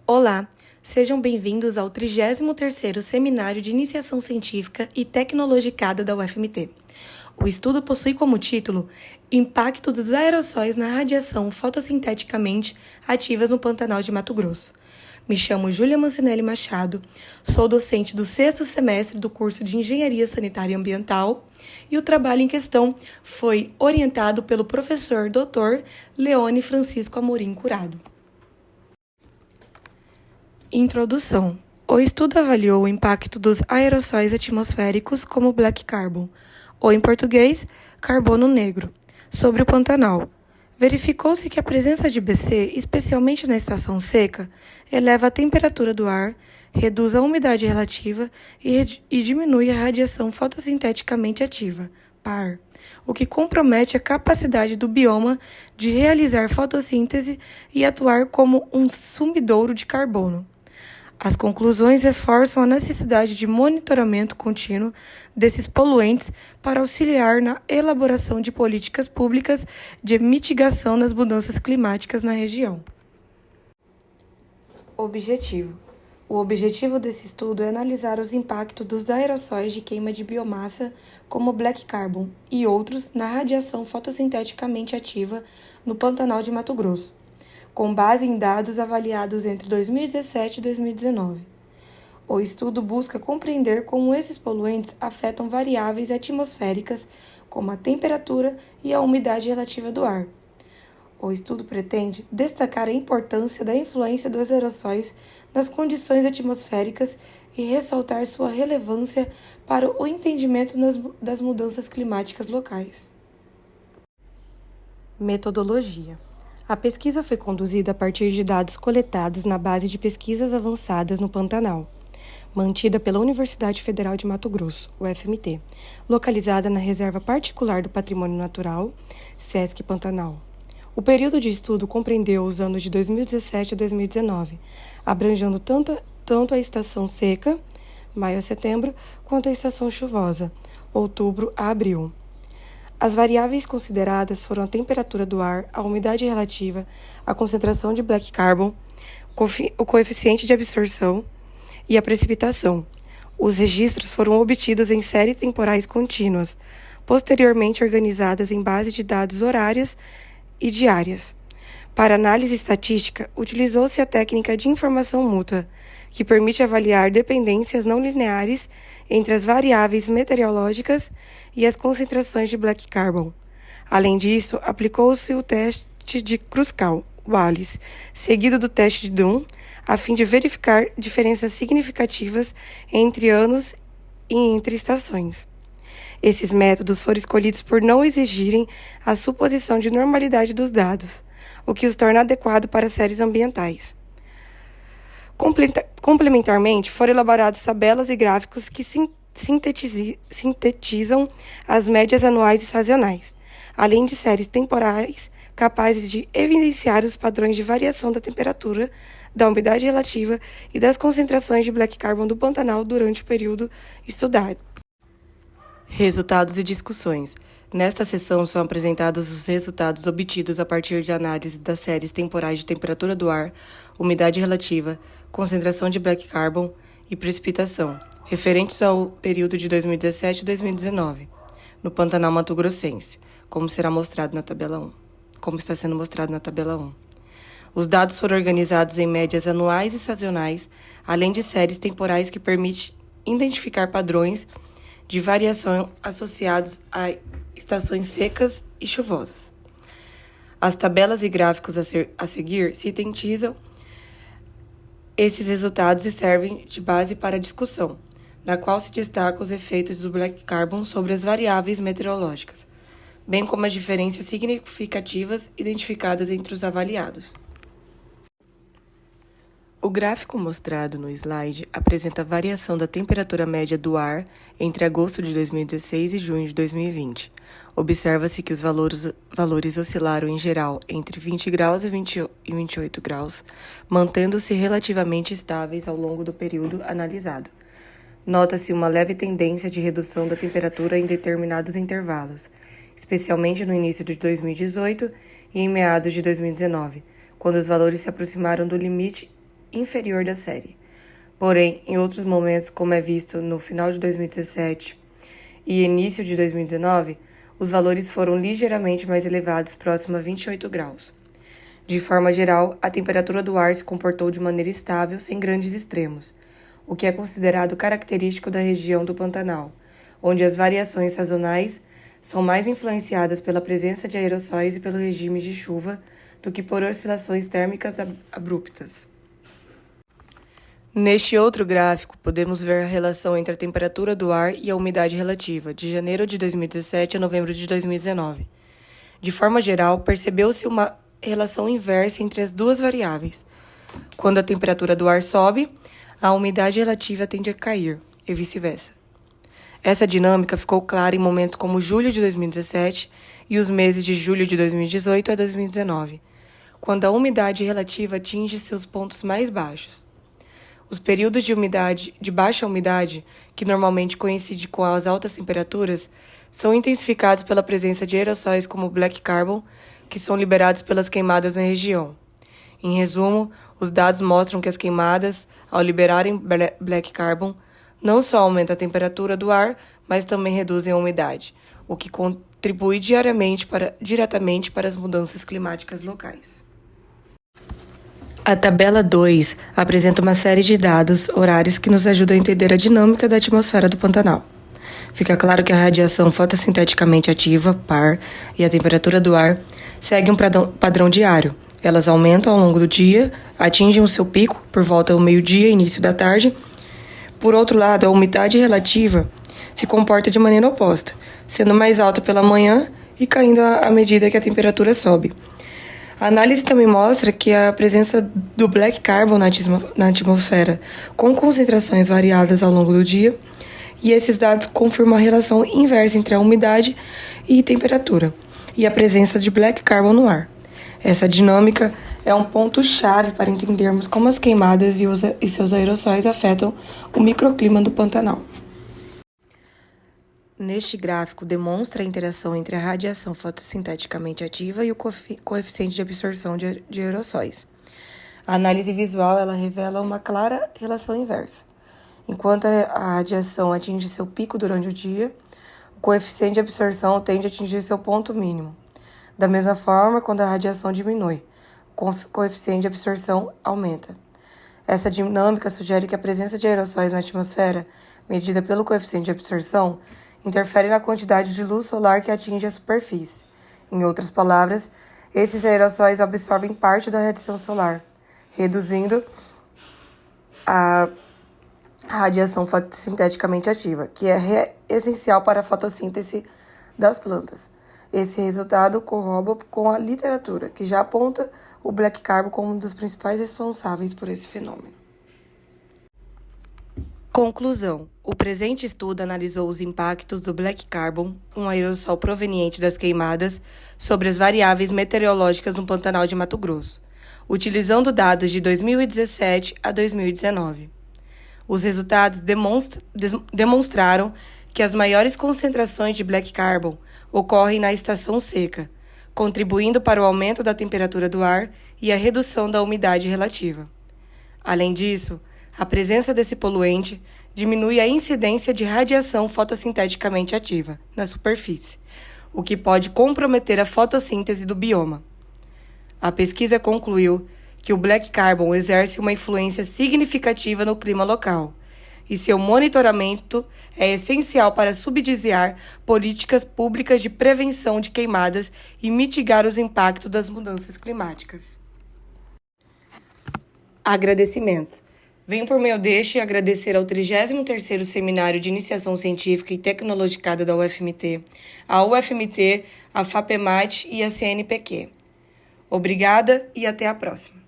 Olá, sejam bem-vindos ao 33º Seminário de Iniciação Científica e Tecnologicada da UFMT. O estudo possui como título Impacto dos aerossóis na radiação fotossinteticamente ativas no Pantanal de Mato Grosso. Me chamo Júlia Mancinelli Machado, sou docente do 6º semestre do curso de Engenharia Sanitária e Ambiental e o trabalho em questão foi orientado pelo professor Dr. Leone Francisco Amorim Curado. Introdução. O estudo avaliou o impacto dos aerossóis atmosféricos como black carbon, ou em português, carbono negro, sobre o Pantanal. Verificou-se que a presença de BC, especialmente na estação seca, eleva a temperatura do ar, reduz a umidade relativa e diminui a radiação fotossinteticamente ativa, PAR, o que compromete a capacidade do bioma de realizar fotossíntese e atuar como um sumidouro de carbono. As conclusões reforçam a necessidade de monitoramento contínuo desses poluentes para auxiliar na elaboração de políticas públicas de mitigação das mudanças climáticas na região. Objetivo. O objetivo desse estudo é analisar os impactos dos aerossóis de queima de biomassa, como black carbon e outros, na radiação fotossinteticamente ativa no Pantanal de Mato Grosso, com base em dados avaliados entre 2017 e 2019. O estudo busca compreender como esses poluentes afetam variáveis atmosféricas, como a temperatura e a umidade relativa do ar. O estudo pretende destacar a importância da influência dos aerossóis nas condições atmosféricas e ressaltar sua relevância para o entendimento das mudanças climáticas locais. Metodologia. A pesquisa foi conduzida a partir de dados coletados na base de pesquisas avançadas no Pantanal, mantida pela Universidade Federal de Mato Grosso, UFMT, localizada na Reserva Particular do Patrimônio Natural, SESC Pantanal. O período de estudo compreendeu os anos de 2017 a 2019, abrangendo tanto a estação seca, maio a setembro, quanto a estação chuvosa, outubro a abril. As variáveis consideradas foram a temperatura do ar, a umidade relativa, a concentração de black carbon, o coeficiente de absorção e a precipitação. Os registros foram obtidos em séries temporais contínuas, posteriormente organizadas em base de dados horárias e diárias. Para análise estatística, utilizou-se a técnica de informação mútua, que permite avaliar dependências não lineares entre as variáveis meteorológicas e as concentrações de black carbon. Além disso, aplicou-se o teste de Kruskal-Wallis, seguido do teste de Dunn, a fim de verificar diferenças significativas entre anos e entre estações. Esses métodos foram escolhidos por não exigirem a suposição de normalidade dos dados, o que os torna adequado para séries ambientais. Complementarmente, foram elaboradas tabelas e gráficos que sintetizam as médias anuais e sazonais, além de séries temporais capazes de evidenciar os padrões de variação da temperatura, da umidade relativa e das concentrações de black carbon do Pantanal durante o período estudado. Resultados e discussões. Nesta sessão são apresentados os resultados obtidos a partir de análise das séries temporais de temperatura do ar, umidade relativa, concentração de black carbon e precipitação, referentes ao período de 2017 e 2019, no Pantanal Mato Grossense, como está sendo mostrado na tabela 1. Os dados foram organizados em médias anuais e sazonais, além de séries temporais que permitem identificar padrões de variação associados a estações secas e chuvosas. As tabelas e gráficos a seguir sintetizam esses resultados e servem de base para a discussão, na qual se destacam os efeitos do black carbon sobre as variáveis meteorológicas, bem como as diferenças significativas identificadas entre os avaliados. O gráfico mostrado no slide apresenta a variação da temperatura média do ar entre agosto de 2016 e junho de 2020. Observa-se que os valores oscilaram em geral entre 20 graus e 28 graus, mantendo-se relativamente estáveis ao longo do período analisado. Nota-se uma leve tendência de redução da temperatura em determinados intervalos, especialmente no início de 2018 e em meados de 2019, quando os valores se aproximaram do limite inferior da série. Porém, em outros momentos, como é visto no final de 2017 e início de 2019, os valores foram ligeiramente mais elevados, próximo a 28 graus. De forma geral, a temperatura do ar se comportou de maneira estável, sem grandes extremos, o que é considerado característico da região do Pantanal, onde as variações sazonais são mais influenciadas pela presença de aerossóis e pelo regime de chuva do que por oscilações térmicas abruptas. Neste outro gráfico, podemos ver a relação entre a temperatura do ar e a umidade relativa, de janeiro de 2017 a novembro de 2019. De forma geral, percebeu-se uma relação inversa entre as duas variáveis. Quando a temperatura do ar sobe, a umidade relativa tende a cair, e vice-versa. Essa dinâmica ficou clara em momentos como julho de 2017 e os meses de julho de 2018 a 2019, quando a umidade relativa atinge seus pontos mais baixos. Os períodos de baixa umidade, que normalmente coincidem com as altas temperaturas, são intensificados pela presença de aerossóis como black carbon, que são liberados pelas queimadas na região. Em resumo, os dados mostram que as queimadas, ao liberarem black carbon, não só aumentam a temperatura do ar, mas também reduzem a umidade, o que contribui diretamente para as mudanças climáticas locais. A tabela 2 apresenta uma série de dados horários que nos ajudam a entender a dinâmica da atmosfera do Pantanal. Fica claro que a radiação fotossinteticamente ativa, PAR, e a temperatura do ar seguem um padrão diário. Elas aumentam ao longo do dia, atingem o seu pico por volta do meio-dia e início da tarde. Por outro lado, a umidade relativa se comporta de maneira oposta, sendo mais alta pela manhã e caindo à medida que a temperatura sobe. A análise também mostra que a presença do black carbon na atmosfera, com concentrações variadas ao longo do dia, e esses dados confirmam a relação inversa entre a umidade e temperatura, e a presença de black carbon no ar. Essa dinâmica é um ponto-chave para entendermos como as queimadas e seus aerossóis afetam o microclima do Pantanal. Neste gráfico, demonstra a interação entre a radiação fotossinteticamente ativa e o coeficiente de absorção de aerossóis. A análise visual ela revela uma clara relação inversa. Enquanto a radiação atinge seu pico durante o dia, o coeficiente de absorção tende a atingir seu ponto mínimo. Da mesma forma, quando a radiação diminui, o coeficiente de absorção aumenta. Essa dinâmica sugere que a presença de aerossóis na atmosfera, medida pelo coeficiente de absorção, interfere na quantidade de luz solar que atinge a superfície. Em outras palavras, esses aerossóis absorvem parte da radiação solar, reduzindo a radiação fotossinteticamente ativa, que é essencial para a fotossíntese das plantas. Esse resultado corrobora com a literatura, que já aponta o black carbon como um dos principais responsáveis por esse fenômeno. Conclusão. O presente estudo analisou os impactos do black carbon, um aerossol proveniente das queimadas, sobre as variáveis meteorológicas no Pantanal de Mato Grosso, utilizando dados de 2017 a 2019. Os resultados demonstraram que as maiores concentrações de black carbon ocorrem na estação seca, contribuindo para o aumento da temperatura do ar e a redução da umidade relativa. Além disso, a presença desse poluente diminui a incidência de radiação fotossinteticamente ativa na superfície, o que pode comprometer a fotossíntese do bioma. A pesquisa concluiu que o black carbon exerce uma influência significativa no clima local, e seu monitoramento é essencial para subsidiar políticas públicas de prevenção de queimadas e mitigar os impactos das mudanças climáticas. Agradecimentos. Venho por meio deste agradecer ao 33º Seminário de Iniciação Científica e Tecnologicada da UFMT, a UFMT, a FAPEMAT e a CNPq. Obrigada e até a próxima.